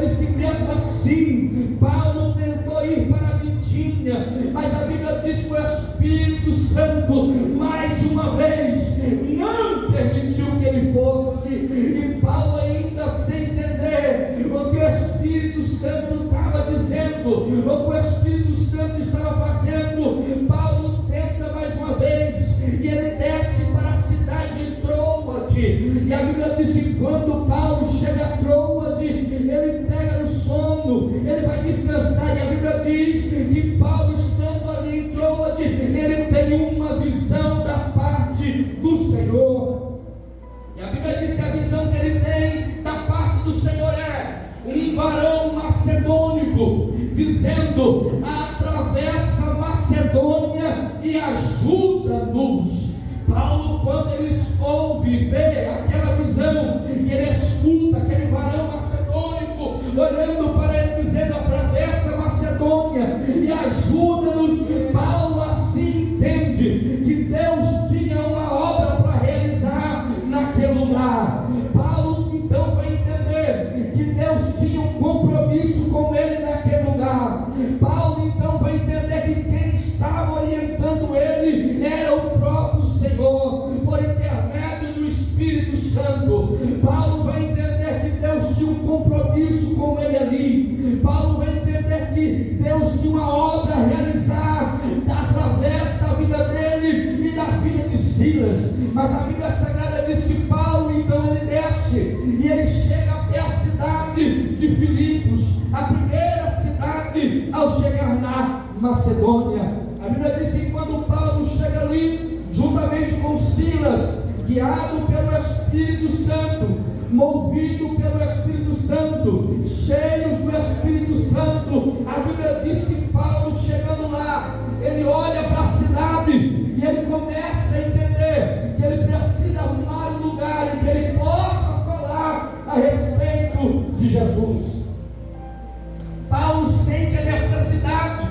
diz que mesmo assim, Paulo tentou ir para a Bitínia, mas a Bíblia diz que o Espírito Santo, mais uma vez, não permitiu que ele fosse, e Paulo ainda sem entender o que o Espírito Santo estava dizendo, o que o Espírito Santo estava fazendo, Paulo tenta mais uma vez, e ele desce para a cidade de Troade, e a Bíblia diz que quando Paulo chega a Troade, ele pega no sono, ele vai descansar, e a Bíblia diz que Paulo, estando ali em Troade, ele tem uma visão da parte do Senhor, e a Bíblia diz que a visão que ele tem da parte do Senhor é um varão macedônico, dizendo: atravessa a Macedônia e ajuda-nos. Paulo, quando ele ouve, vê aquela visão, e ele escuta aquele varão macedônico olhando para ele, dizendo: atravessa a Macedônia e ajuda-nos, Paulo assim entende que Deus tinha uma obra para realizar naquele lugar. Paulo então vai entender que Deus tinha um compromisso com ele naquele lugar. Paulo então vai entender que quem estava orientando ele era o próprio Senhor, por intermédio do Espírito Santo. Paulo vai entender que Deus tinha um compromisso com ele ali. Paulo vai entender que Deus tinha uma obra a realizar através da vida dele e da vida de Silas. Mas a Bíblia Sagrada diz que Paulo então ele desce e ele chega até a cidade de Filipos, a primeira cidade ao chegar na Macedônia. A Bíblia diz que quando Paulo chega ali, juntamente com Silas, guiado pelo Espírito Santo, movido pelo Espírito Santo, cheios do Espírito Santo, a Bíblia diz que Paulo, chegando lá, ele olha para a cidade e ele começa a entender que ele precisa arrumar um lugar em que ele possa falar a respeito de Jesus. Paulo sente a necessidade,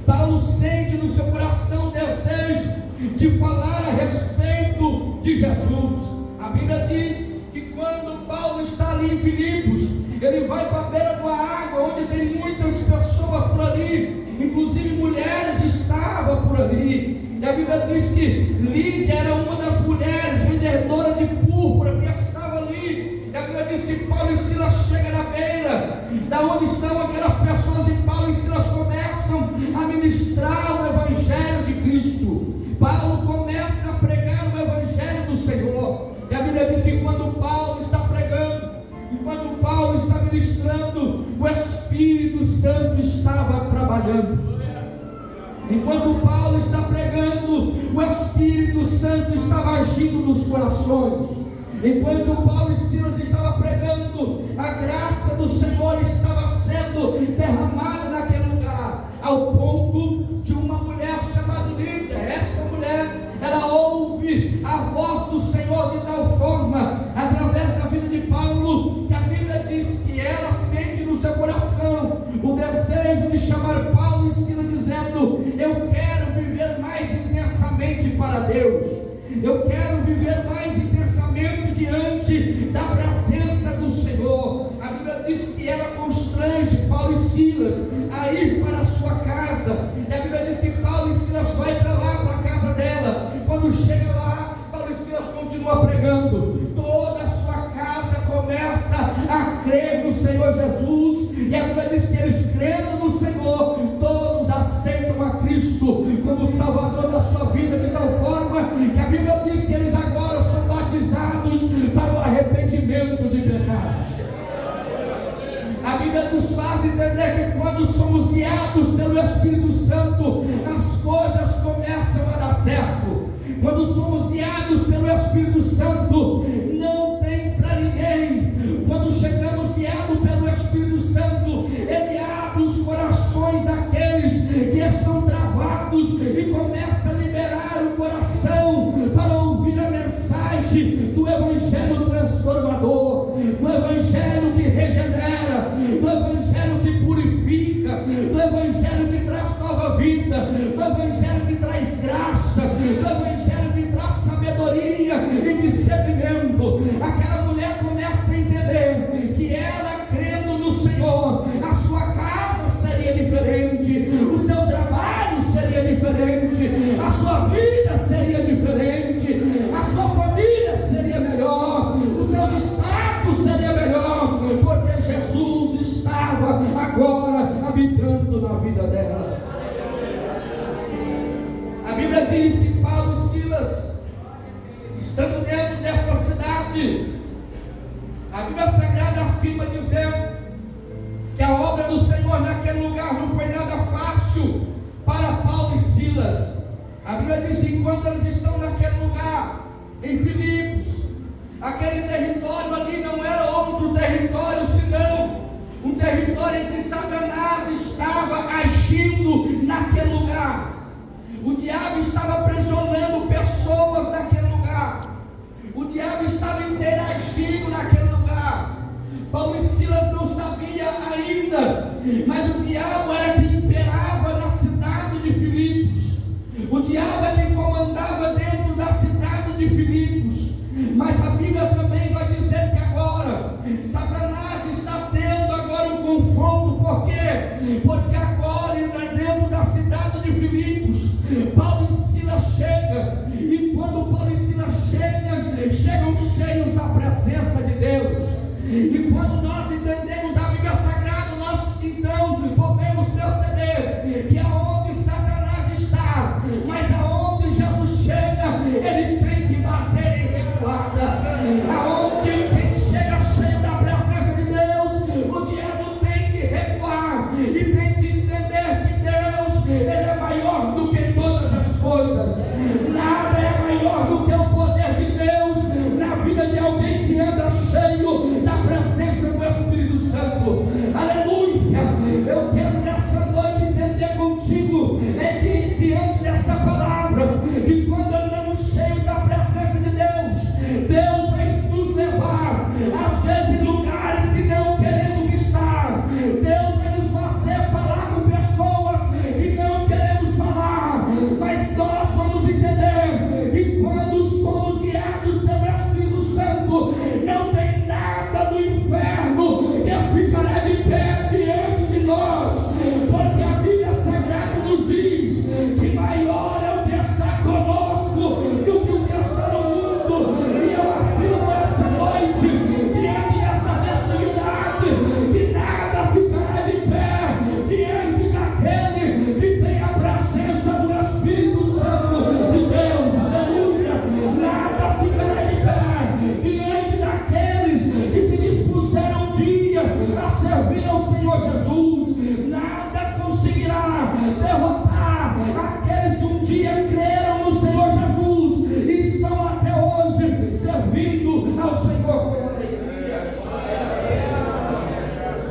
Paulo sente no seu coração o desejo de falar a respeito de Jesus. A Bíblia diz que quando Paulo está ali em Filipos, ele vai para a beira da água, onde tem muitas pessoas por ali, inclusive mulheres estavam por ali, e a Bíblia diz que Lídia era uma das mulheres vendedora de púrpura que estava ali, e a Bíblia diz que Paulo e Silas chegam na beira, da onde estão aquelas pessoas, e Paulo e Silas começam a ministrar o Evangelho de Cristo. Paulo começa a pregar o Evangelho do Senhor, e a Bíblia diz que quando Paulo está pregando, enquanto Paulo está ministrando, o Espírito Santo estava trabalhando. Enquanto Paulo está pregando, o Espírito Santo estava agindo nos corações. Enquanto Paulo e Silas estavam pregando, a graça do Senhor estava sendo derramada naquele lugar, ao ponto de uma mulher chamada Lídia, essa mulher, ela ouve a voz do Senhor de tal forma, através da vida de Paulo, que a Bíblia diz que ela sente no seu coração o desejo de chamar Paulo e Silas, dizendo: eu quero viver mais intensamente para Deus, eu quero viver mais intensamente diante da presença do Senhor. A Bíblia diz que ela constrange Paulo e Silas a ir para a sua casa, e a Bíblia diz que Paulo e Silas vai para lá, para a casa dela. Quando chega lá, Paulo e Silas continua pregando, toda a sua casa começa a crer no Senhor Jesus, e a Bíblia diz que eles, crendo no Senhor, todos aceitam a Cristo como Salvador da sua vida, de tal forma que a Bíblia diz que eles agora são batizados para o arrependimento de pecados. A Bíblia nos faz entender que quando somos guiados pelo Espírito Santo, as coisas começam a dar certo. Quando somos guiados pelo Espírito Santo, não tem para ninguém. Quando chegamos guiados pelo Espírito Santo, ele abre os corações daqueles que estão travados e começa a liberar o coração para ouvir a mensagem do Evangelho transformador, do Evangelho que regenera, do Evangelho que purifica, do Evangelho que traz nova vida, do Evangelho que traz graça, do Evangelho que traz sabedoria e discernimento. Aquela mulher começa a entender que ela, crendo no Senhor, Senhor, a sua casa seria diferente, o seu trabalho seria diferente, a sua vida seria diferente, a sua família seria melhor, os seus status seria melhor, porque Jesus estava agora habitando na vida dela. A Bíblia diz que Paulo e Silas, estando dentro dessa cidade, a Bíblia Sagrada afirma dizendo que a obra do Senhor naquele lugar não foi nada fácil para Paulo e Silas. A Bíblia diz que enquanto eles estão naquele lugar, em Filipos, aquele território ali não era outro território senão um território em que Satanás estava agindo naquele lugar. O diabo estava aprisionando pessoas naquele lugar. O diabo estava interagindo naquele lugar. Paulo e Silas não sabiam ainda, mas o diabo era quem imperava na cidade de Filipos. O diabo é quem comandava dentro da cidade de Filipos. Mas a Bíblia também vai dizer que agora Satanás está tendo agora um confronto. Por quê? Porque agora dentro da cidade de Filipos, Paulo e Silas chegam, e quando Paulo e Silas chegam cheios da presença de Deus. E quando nós entendemos a Bíblia Sagrada, nós então podemos perceber que aonde Satanás está, mas aonde Jesus chega, ele tem que bater em recuada. Aonde quem chega cheio da presença de Deus, o diabo tem que recuar e tem que entender que Deus, ele é maior do que todas as coisas. Nada é maior do que o poder de Deus na vida de alguém que anda cheio da presença do Espírito Santo. Aleluia! Eu quero nessa noite entender contigo, que diante dessa palavra, que quando andamos cheios da presença de Deus, Deus vai nos levar, às vezes, em lugares que não queremos estar. Deus vai nos fazer falar com pessoas que não queremos falar, mas nós vamos entender que quando somos guiados pelo Espírito Santo, não tem nada do inferno que ficará de pé diante de nós, porque a Bíblia Sagrada nos diz que maior é o que está conosco do que o que está no mundo. E eu afirmo essa noite, diante dessa festividade, que nada ficará de pé diante daquele que tem a presença do Espírito Santo de Deus. Aleluia! Nada ficará de pé diante daqueles que se dispuseram um dia a servir ao Senhor Jesus. Nada conseguirá derrotar aqueles que um dia creram no Senhor Jesus e estão até hoje servindo ao Senhor com alegria.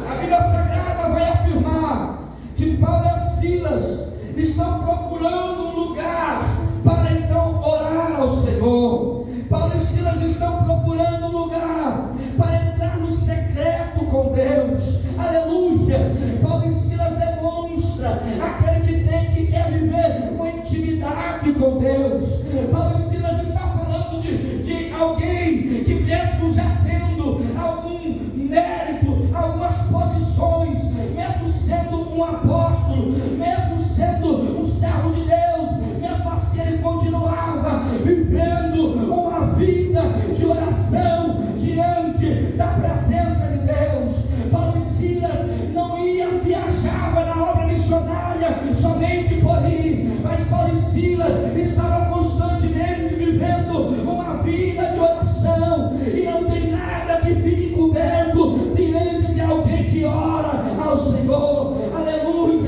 A Bíblia Sagrada vai afirmar que Paulo e Silas estão procurando um lugar para então orar ao Senhor. Paulo e Silas estão procurando um lugar para entrar no secreto com Deus. Aleluia! Paulo e Silas demonstra aquele que quer viver uma intimidade com Deus. Paulo e Silas está falando de alguém que, mesmo já tendo algum mérito, algumas posições, mesmo sendo um apóstolo, mesmo sendo um servo de Deus, mesmo assim ele continuava vivendo uma vida de oração diante da presença de Deus. Paulo e Silas não viajava na obra missionária somente por ir, mas Paulo e Silas estavam constantemente vivendo uma vida de oração, e não tem nada que fique coberto diante de alguém que ora ao Senhor. Aleluia!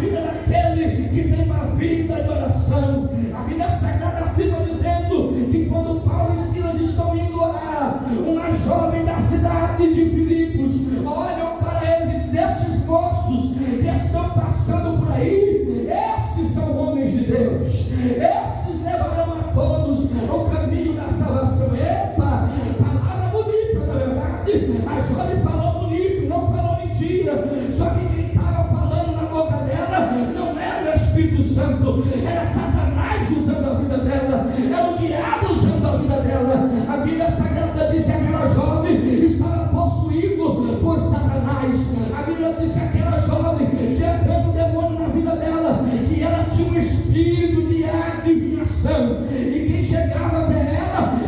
vida daquele que tem uma vida de oração. A Bíblia Sagrada afirma dizendo que quando Paulo e Silas estão indo orar, uma jovem da cidade de Filipos olham para eles, desses moços que estão passando por aí, esses são homens de Deus, esses levarão a todos o caminho da salvação. Epa, palavra bonita, na verdade. A jovem falou bonito, não falou mentira. Só que quem estava falando na boca dela não era o Espírito Santo, era Satanás usando a vida dela, era o diabo usando a vida dela. A Bíblia Sagrada diz que aquela jovem estava possuído por Satanás. A Bíblia diz que aquela jovem tinha tanto demônio na vida dela que ela tinha um espírito de adivinhação, e quem chegava até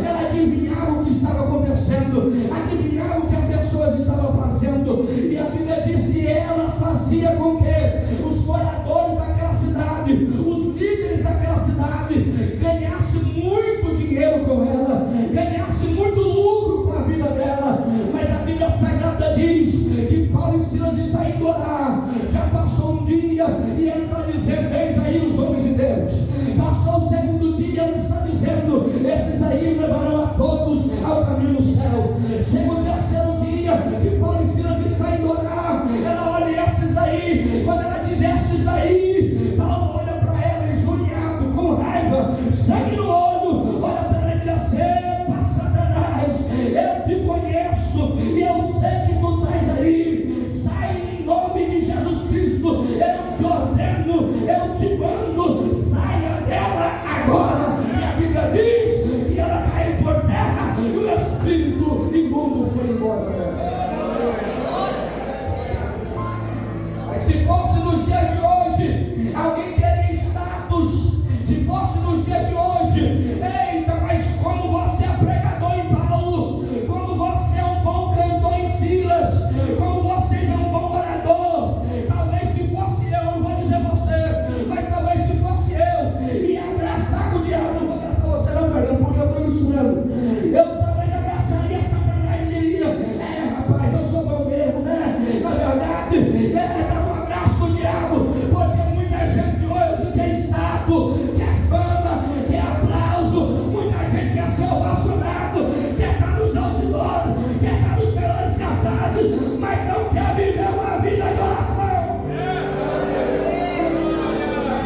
ela adivinhava o que estava acontecendo, adivinhava o que as pessoas estavam fazendo. E a Bíblia diz que ela fazia com que os moradores daquela cidade, os líderes daquela cidade, ganhassem muito dinheiro com ela, ganhassem muito lucro com a vida dela. Mas a Bíblia Sagrada diz que Paulo e Silas estão indo orar. Já passou um dia e ele está dizendo: eis aí os homens de Deus. Passou o segundo dia, ele está dizendo: esses aí levarão a todos ao caminho do céu. Chega o terceiro dia que Paulo e Silas estão indo orar. Ela olha esses aí. Quando ela diz esses aí, Paulo olha para ela injuriado, com raiva, sangue no olho, olha para ela e diz assim: epa, Satanás, eu te conheço e eu sei que tu estás aí. Sai em nome de Jesus Cristo, eu te ordeno, eu te mando, saia dela agora. E a Bíblia diz que ela caiu por terra e o espírito imundo foi embora dela. Mas se fosse nos dias de hoje, alguém teria status. Se fosse nos dias de hoje, eita, mas como você é pregador em Paulo, como você é um bom cantor em Silas, como você é um bom orador. Talvez se fosse eu, não vou dizer você, mas talvez se fosse eu, ia abraçar com o diabo. Não vou abraçar você não, Fernando, porque eu estou ilustrando. Eu talvez abraçaria Satanás e diria: rapaz, eu sou bom mesmo, né? Na verdade, dava um abraço com o diabo, porque muita gente hoje quer status, quer fama, quer aplauso, muita gente quer ser ovacionado, quer estar nos outdoors, quer estar nos melhores cartazes, mas não quer viver uma vida de oração.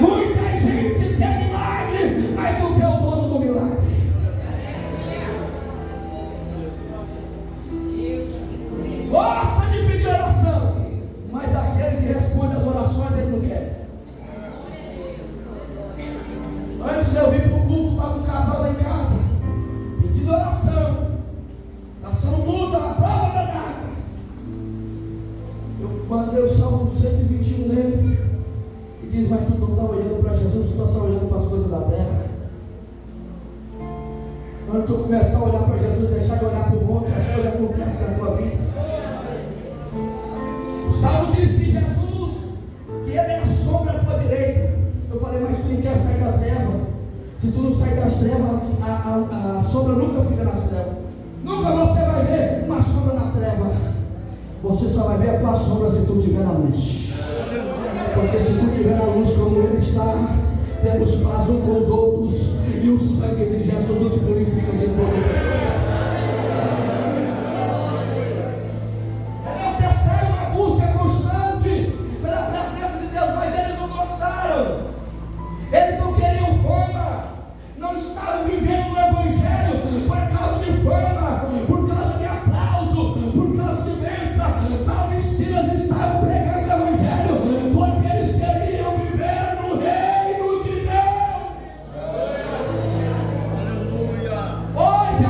Muita gente quer milagre, mas não quer o dono do milagre. Gosta de pedir oração, mas aquele que responde às orações ele não quer. Antes eu vim para o culto, estava um casal lá em casa, pedindo oração, passando luta, na prova danada. Eu mandei o Salmo 121 nele e diz: mas tu não está olhando para Jesus, tu está só olhando para as coisas da terra. Quando tu começar a olhar para Jesus, deixar de olhar para o monte, as coisas acontecem na tua vida. O Salmo diz que Jesus, que ele é a sombra à tua direita. Eu falei: mas tu não quer sair da treva? Se tu não sair das trevas, a sombra nunca fica nas trevas. Nunca você vai ver uma sombra na treva. Você só vai ver a tua sombra se tu estiver na luz. Porque se tu estiver na luz como ele está, temos paz uns com os outros, e o sangue de Jesus nos purifica de todo o pecado. É necessário uma busca constante pela presença de Deus, mas eles não gostaram. Eles não queriam fama, não estavam vivendo o Evangelho por causa de fama, por causa de aplauso, por causa de bênção. Paulo e Silas estavam pregando o Evangelho porque eles queriam viver no reino de Deus. Hoje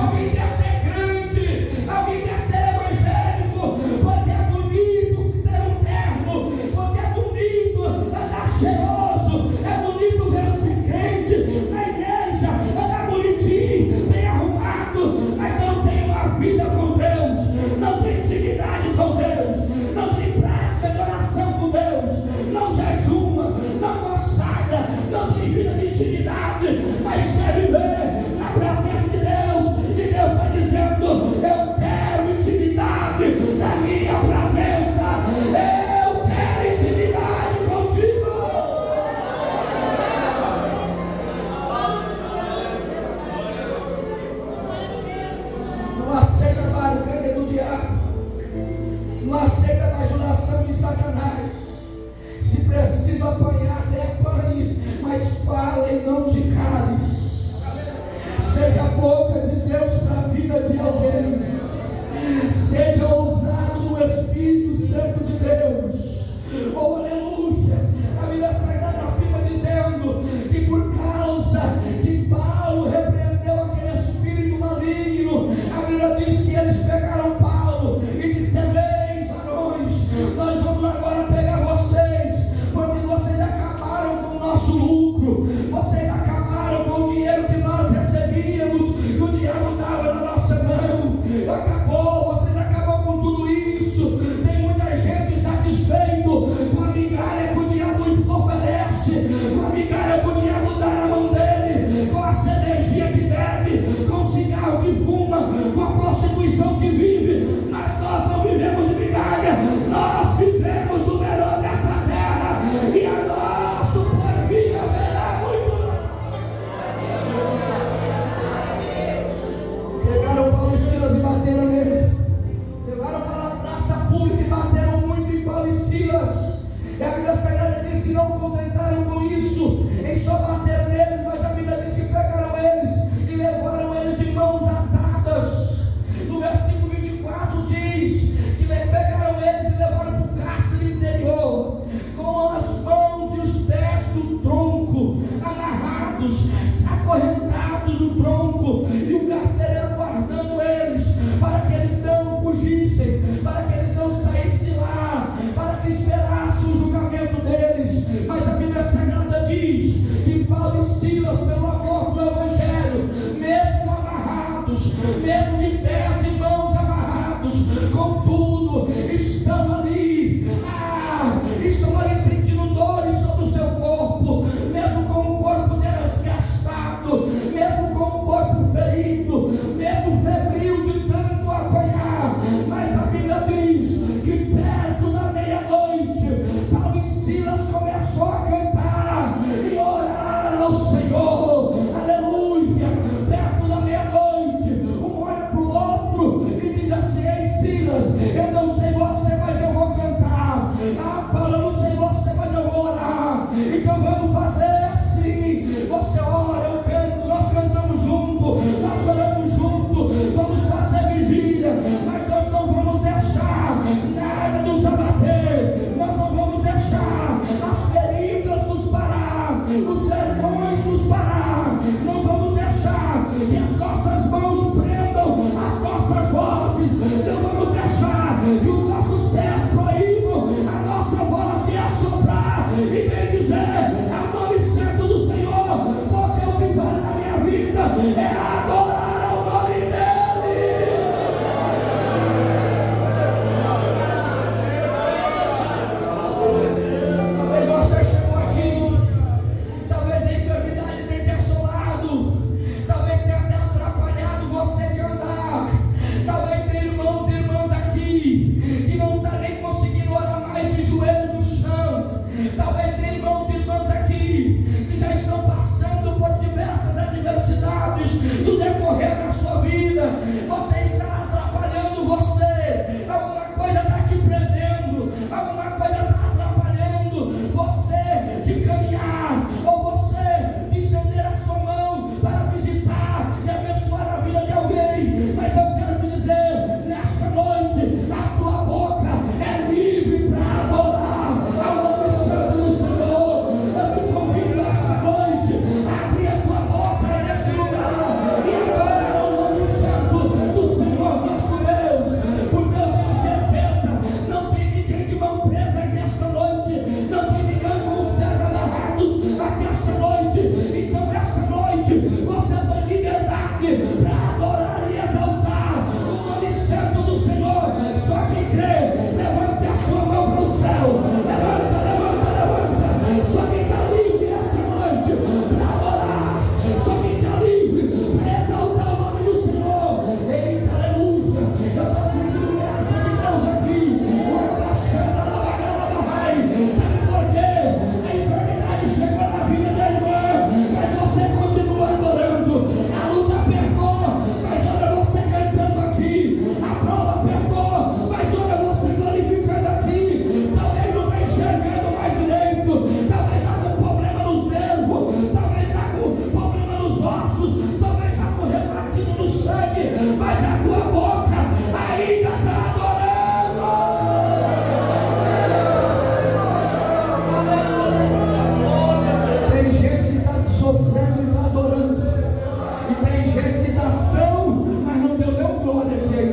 Tem gente que dá ação, mas não deu nem glória aqui.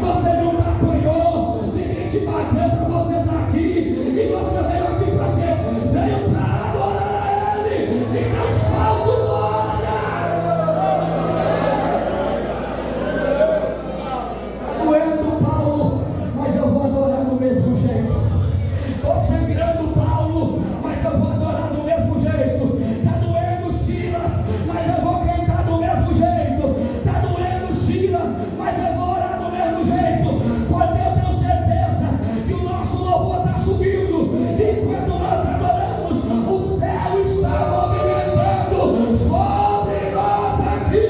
Você não apanhou, ninguém te bateu para você estar aqui. E você veio aqui para quê? Veio para adorar Ele e não falta glória. Doendo, Paulo, mas eu vou adorar do mesmo jeito. Estou sangrando, Paulo, mas eu vou adorar do mesmo jeito. Está doendo, Silas, mas eu vou cantar do mesmo jeito. Está doendo, Silas, mas eu vou orar do mesmo jeito. Porque eu tenho certeza que o nosso louvor está subindo. E quando nós adoramos, o céu está movimentando sobre nós aqui.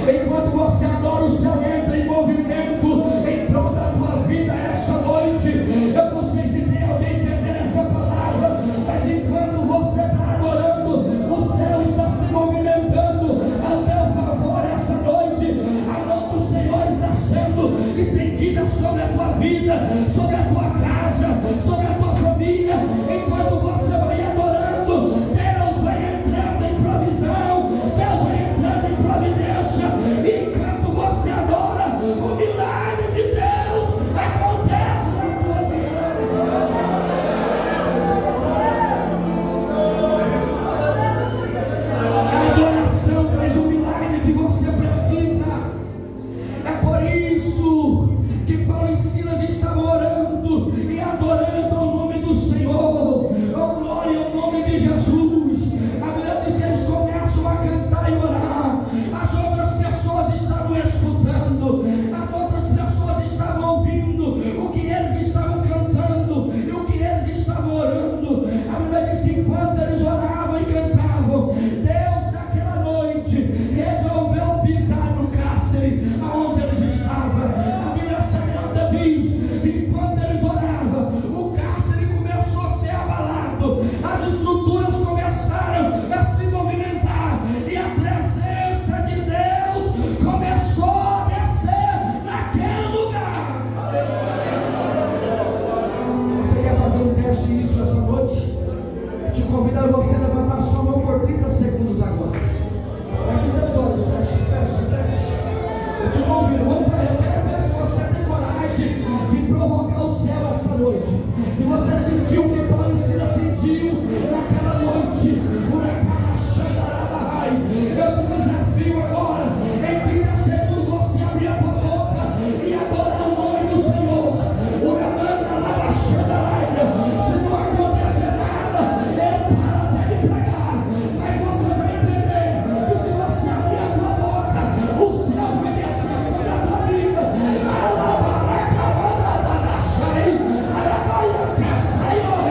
Enquanto você adora, o céu entra em movimento em prol da tua vida essa noite. Eu não sei se tem alguém entendendo essa palavra, mas enquanto você está adorando, o céu está se movimentando ao teu favor essa noite. A mão do Senhor está sendo estendida sobre a tua vida, sobre a tua casa, sobre a tua família. Enquanto você vai adorando, Deus vai entrando em provisão, Deus vai entrando em providência. E enquanto você adora, o milagre de Deus acontece na tua vida. A adoração traz o milagre que você precisa. É por isso que Paulo e Silas estavam orando e adorando ao nome do Senhor. Oh, glória ao nome de Jesus. A Bíblia diz que eles começam a cantar e orar. As outras pessoas estavam escutando, as outras pessoas estavam ouvindo o que eles estavam cantando e o que eles estavam orando. A Bíblia diz que enquanto eles oravam e cantavam, Deus naquela noite resolveu pisar no cárcere aonde eles estavam. A Bíblia Sagrada diz que enquanto eles oravam, o cárcere começou a ser abalado, as estruturas começaram a se movimentar e a presença de Deus começou a descer naquele lugar. Você quer fazer um teste nisso essa noite? Te convido a você levantar sua mão por 30 segundos agora. Feche os teus olhos, feche. Eu te convido, vamos fazer. Eu quero ver se você tem coragem de provocar o céu essa noite. E você sentiu o que Paulo e Silas sentiu naquela noite. Eu te desafio agora, em 30 segundos, você abrir a tua boca e adorar o nome do Senhor. Se não acontecer nada, eu paro até de pregar. Mas você vai entender que se você abrir a tua boca, o céu vai descer sobre a tua vida. Alabaraca, Senhor.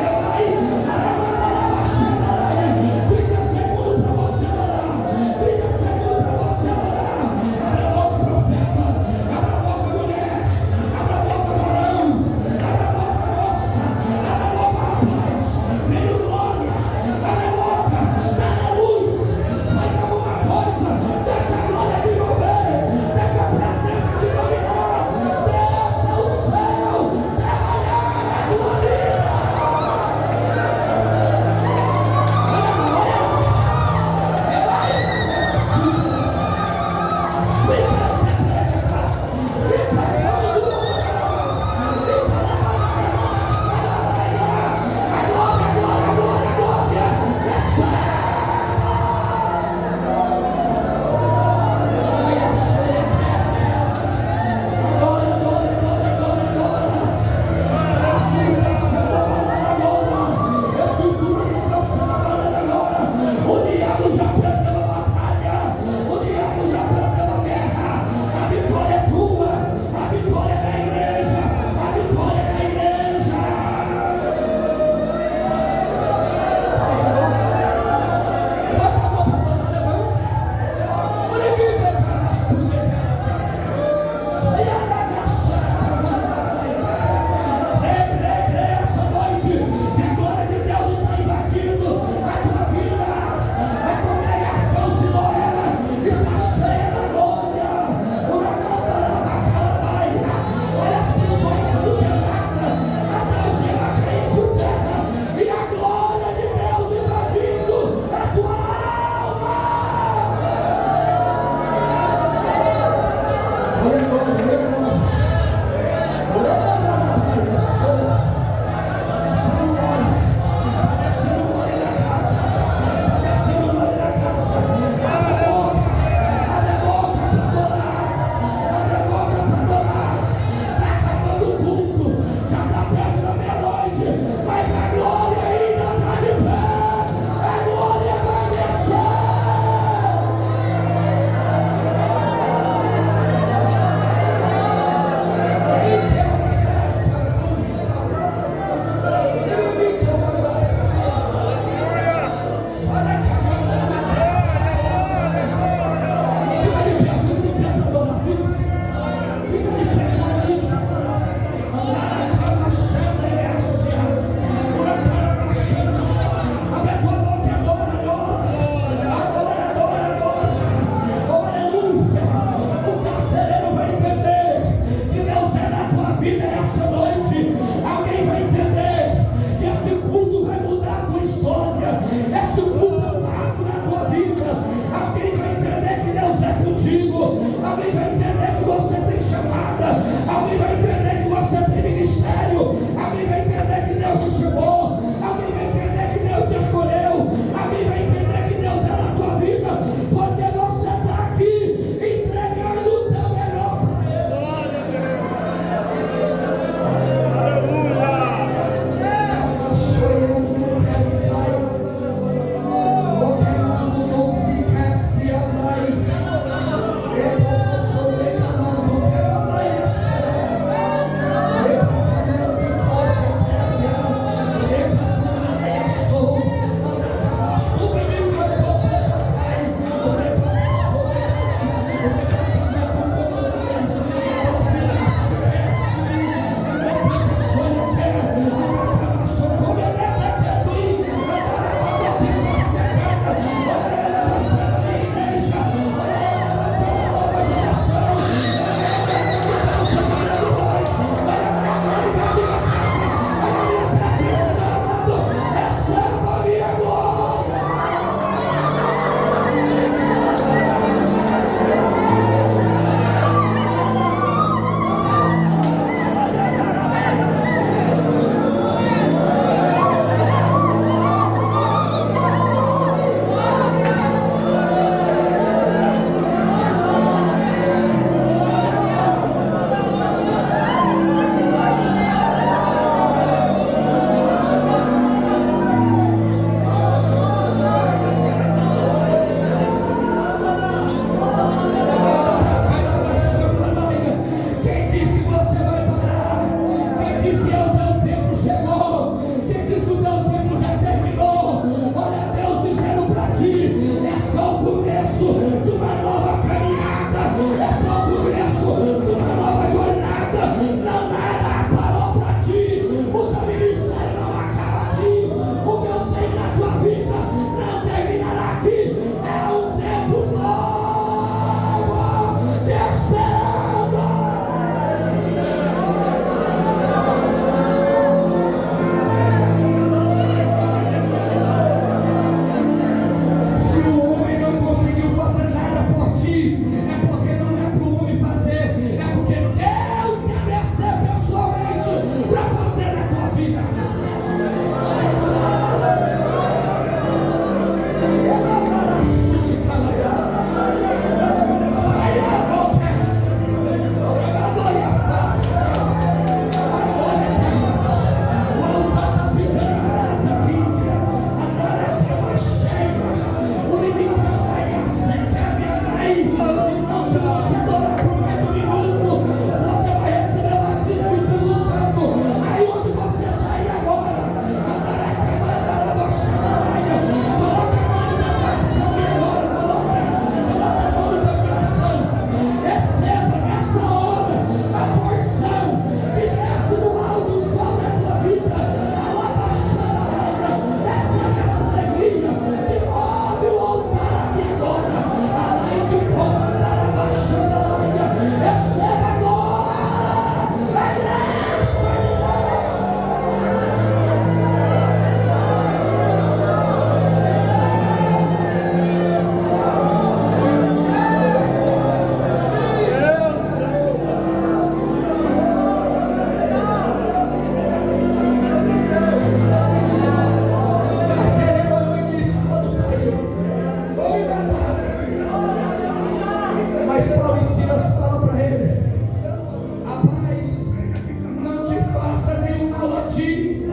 Ti,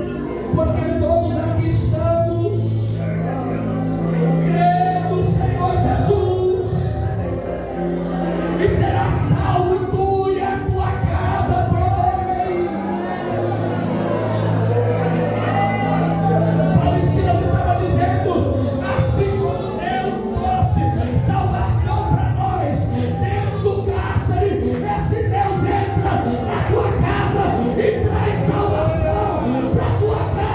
porque todos aqui estamos crendo, Senhor Jesus, e será salvo tu e a tua casa também. Paulo e Silas estava dizendo, assim como Deus trouxe salvação para nós dentro do cárcere, esse Deus entra na tua casa e traz salvação para a tua casa.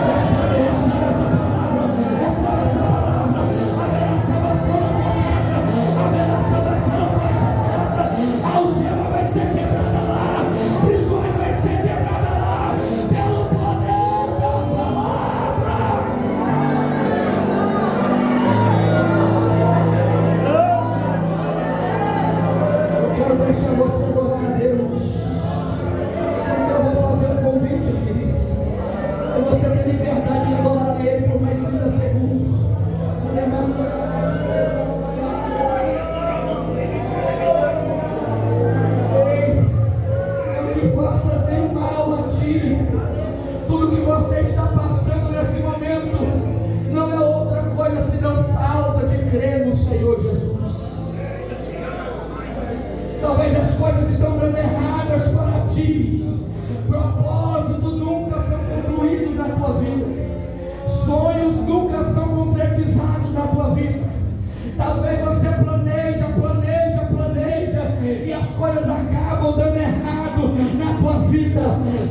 Recebe essa palavra, haverá salvação na tua casa, haverá salvação na tua casa, a algema vai ser quebrada lá, prisões vai ser quebrada lá, pelo poder da palavra. Eu quero deixar você adorar a Deus. Eu vou fazer um convite aqui. E você tem liberdade de adorar a Ele por mais 30 segundos. Ei, não te faças nenhum mal a ti. Tudo que você está passando nesse momento não é outra coisa senão falta de crer no Senhor Jesus. Talvez as coisas estão dando erradas para ti. Propósitos nunca são concluídos na tua vida. Sonhos nunca são concretizados na tua vida. Talvez você planeja e as coisas acabam dando errado na tua vida.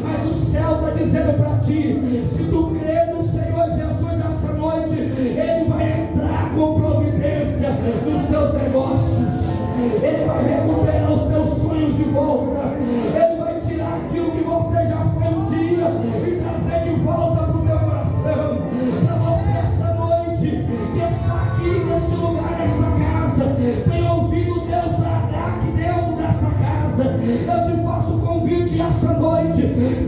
Mas o céu está dizendo para ti, se tu crer no Senhor Jesus essa noite, Ele vai entrar com providência nos teus negócios. Ele vai recuperar os teus sonhos de volta. Ele vai tirar aquilo que você já foi um dia e trazer de volta para o teu coração. Para você essa noite, que está aqui nesse lugar, nessa casa, tem ouvido Deus bradar aqui dentro dessa casa. Eu te faço o convite essa noite.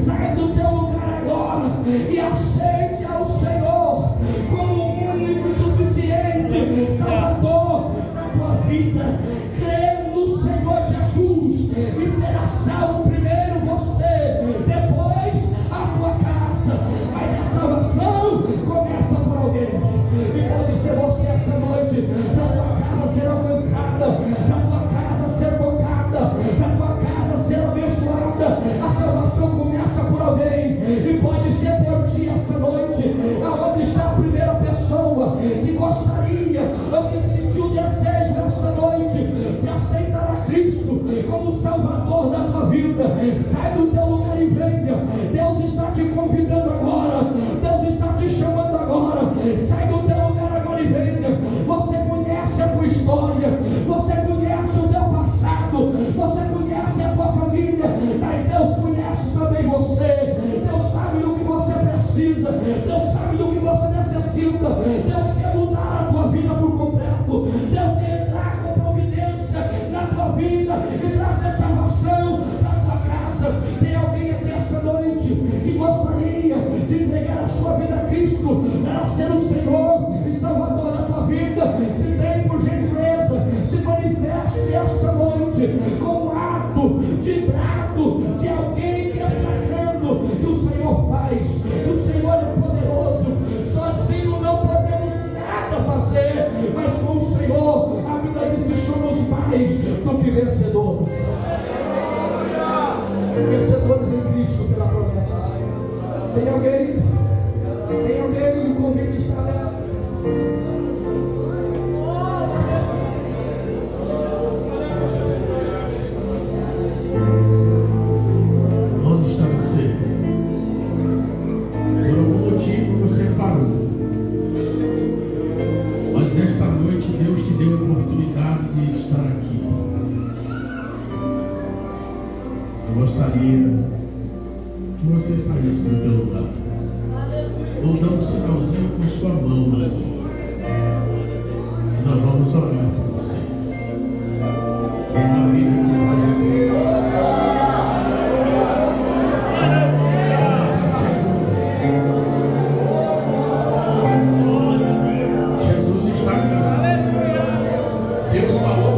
Sai do teu lugar agora e aceite ao Senhor como o único e suficiente Salvador na tua vida. Crê no Senhor Jesus e será salvo primeiro você, depois a tua casa. Mas a salvação começa por alguém. E pode ser você essa noite, para tua casa ser alcançada, para tua casa ser tocada, para tua casa ser abençoada. A salvação começa por alguém. E pode ser por ti essa noite. Aonde está a primeira pessoa que gostaria ou que sentiu desejo essa noite de aceitar a Cristo como Salvador da tua vida? Sai do teu lugar e venha. Deus está te convidando agora. Deus está te chamando agora. Sai do teu lugar agora e venha. Você conhece a tua história, você conhece o teu passado, você conhece a tua família, mas Deus conhece também você. Deus sabe do que você precisa, Deus sabe do que você necessita. Deus quer mudar a tua vida por completo. Deus quer entrar com providência na tua vida e trazer salvação para a tua casa. Tem alguém aqui esta noite que gostaria de entregar a sua vida a Cristo para ser o Senhor e Salvador da tua vida? Se tem, por gentileza, se manifeste esta noite com um ato de brado de alguém que está crendo que o Senhor faz, que o Senhor é poderoso. Sozinho não podemos nada fazer, mas com o Senhor a Bíblia diz que somos mais do que vencedores. Vencedores em Cristo pela promessa. Tem alguém? Tem alguém? O convite está aberto. Onde está você? Por algum motivo você parou. Mas nesta noite Deus te deu a oportunidade de estar aqui. Eu gostaria que você saísse do teu lugar, ou dá um sinalzinho com sua mão assim. Nós vamos orar por você. Na vida do Pai Jesus. Jesus está aqui. Deus falou.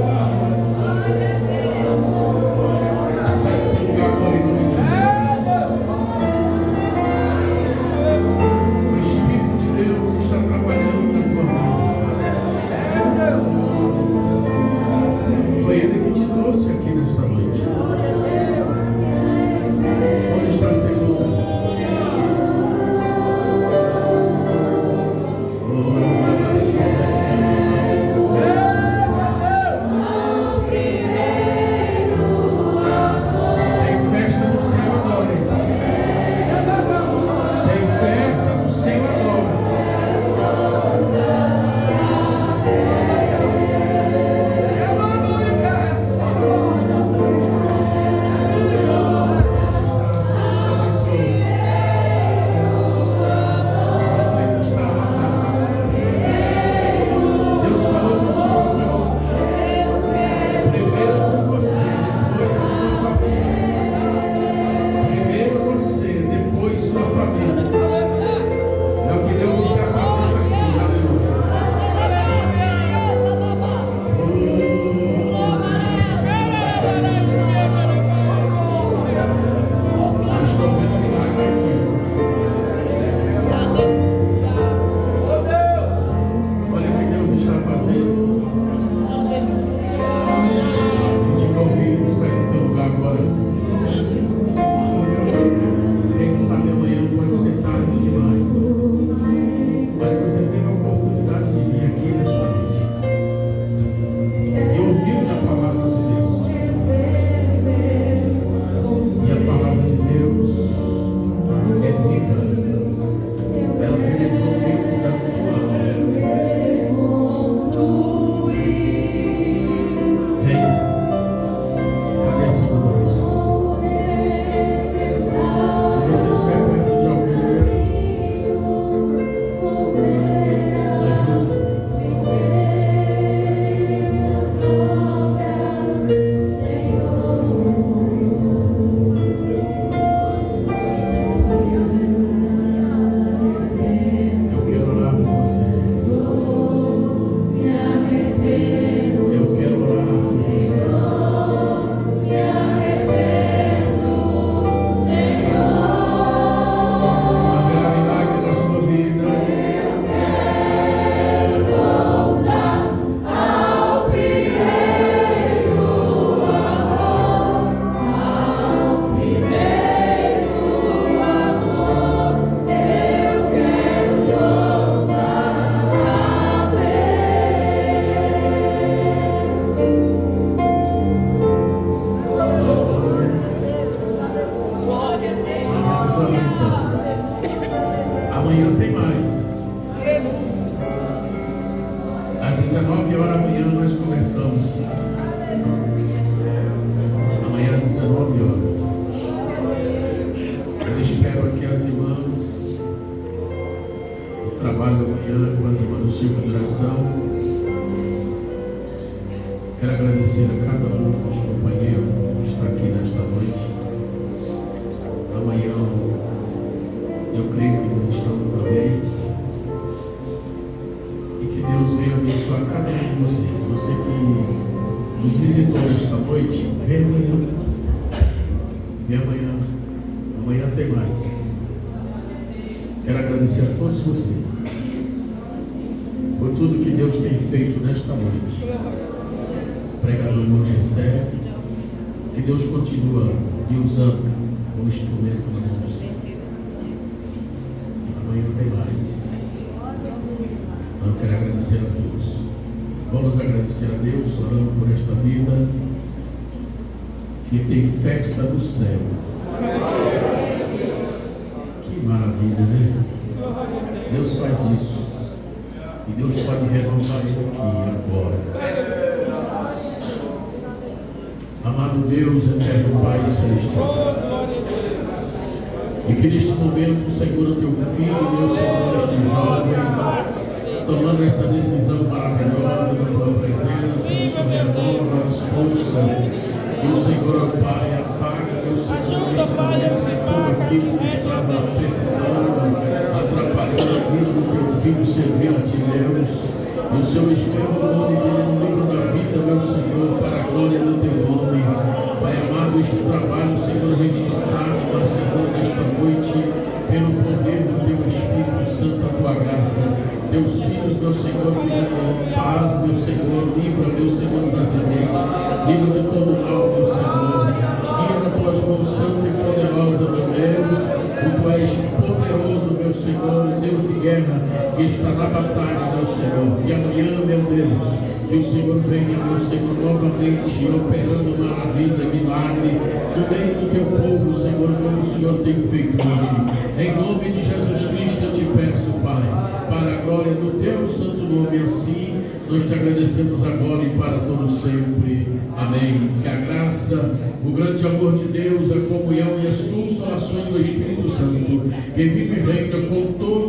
Amanhã às 19 horas. Eu espero aqui as irmãs. Eu trabalho amanhã com as irmãs do ciclo de oração. Quero agradecer a cada um dos companheiros que está aqui nesta noite. Amanhã eu creio que eles estão também. E que Deus venha abençoar cada um de vocês. Você que nos visitou nesta noite, vem amanhã. Vem amanhã. Amanhã tem mais. Quero agradecer a todos vocês por tudo que Deus tem feito nesta noite. Pregador hoje recebe, que Deus continua me usando como instrumento na mão de vocês. Amanhã tem mais. Eu quero agradecer a Deus. Vamos agradecer a Deus, orando por esta vida que tem festa do céu. Que maravilha, né? Deus faz isso. E Deus pode renovar ele aqui agora. Amado Deus, eterno Pai celestial, e que neste momento, Senhor, o teu filho, meu Senhor, este jovem, tomando esta decisão maravilhosa da tua presença, o Senhor renova as forças, e o Senhor, Pai, apaga, meu Senhor, neste momento, tudo aquilo que estava perturbando, atrapalhando a vida do teu filho, servir a ti, Deus. E o Senhor escreve o nome dele no livro da vida, meu Senhor, para a glória do teu nome. Pai amado, este trabalho, Senhor, registrado, meu Senhor, nesta noite, pelo poder do teu Espírito Santo, a tua graça. Teus filhos, meu Senhor, que dão paz, meu Senhor, livra, meu Senhor, dos acidentes, livra de todo mal, meu Senhor. Guia nas tuas mãos santa e poderosa, meu Deus, e tu és poderoso, meu Senhor, Deus de guerra, que está na batalha, meu Senhor. E amanhã, meu Deus, que o Senhor venha, meu Senhor, novamente operando maravilha, milagre, no meio do teu povo, Senhor, como o Senhor tem feito hoje. Em nome de Jesus Cristo eu te peço, Pai, para a glória do teu santo nome, assim nós te agradecemos agora e para todo sempre. Amém. Que a graça, o grande amor de Deus, a comunhão e as consolações do Espírito Santo, que vive e reina com todos